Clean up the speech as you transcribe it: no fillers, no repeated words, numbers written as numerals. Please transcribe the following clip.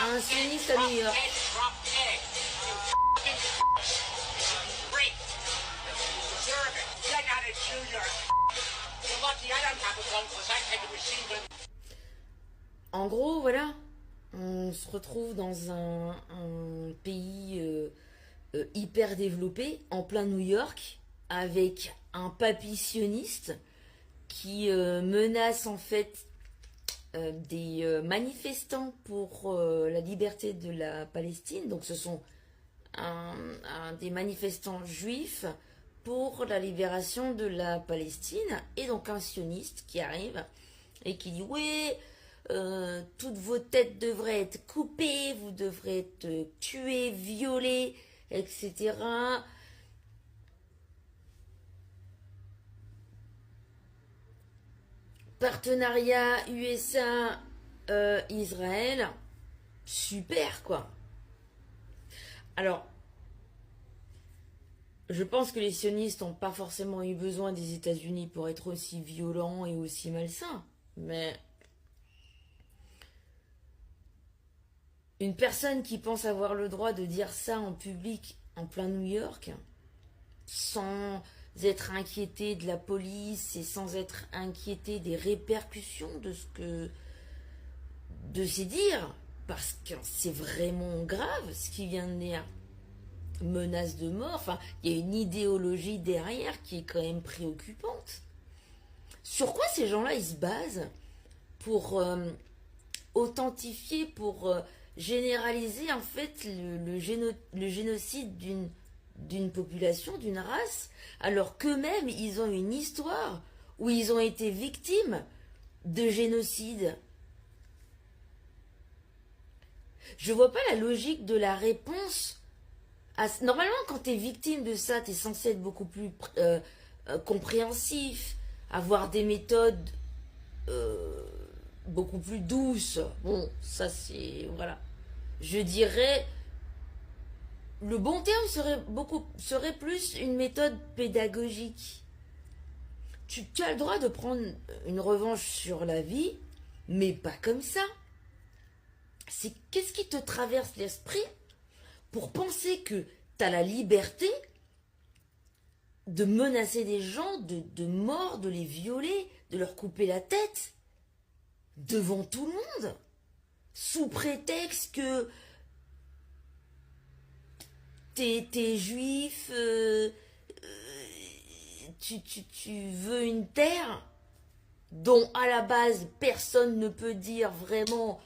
un sioniste à New York. En gros, voilà, on se retrouve dans un pays hyper développé, en plein New York, avec un papy sioniste qui menace en fait des manifestants pour la liberté de la Palestine. Donc ce sont des manifestants juifs pour la libération de la Palestine. Et donc un sioniste qui arrive et qui dit oui, toutes vos têtes devraient être coupées, vous devrez être tués, violés, etc. Partenariat USA Israël, super quoi. Alors, je pense que les sionistes n'ont pas forcément eu besoin des États-Unis pour être aussi violents et aussi malsains, mais une personne qui pense avoir le droit de dire ça en public en plein New York, sans être inquiété de la police et sans être inquiété des répercussions de ses dires, parce que c'est vraiment grave ce qui vient de dire. Menace de mort, enfin, il y a une idéologie derrière qui est quand même préoccupante. Sur quoi ces gens-là, ils se basent pour authentifier, pour généraliser en fait le génocide d'une population, d'une race, alors qu'eux-mêmes, ils ont une histoire où ils ont été victimes de génocide. Je vois pas la logique de la réponse. Normalement, quand tu es victime de ça, tu es censé être beaucoup plus compréhensif, avoir des méthodes euh, beaucoup plus douces. Bon, ça c'est... Voilà. Je dirais... Le bon terme serait plus une méthode pédagogique. Tu as le droit de prendre une revanche sur la vie, mais pas comme ça. C'est qu'est-ce qui te traverse l'esprit pour penser que tu as la liberté de menacer des gens de mort, de les violer, de leur couper la tête devant tout le monde, sous prétexte que t'es juif, tu veux une terre dont à la base personne ne peut dire vraiment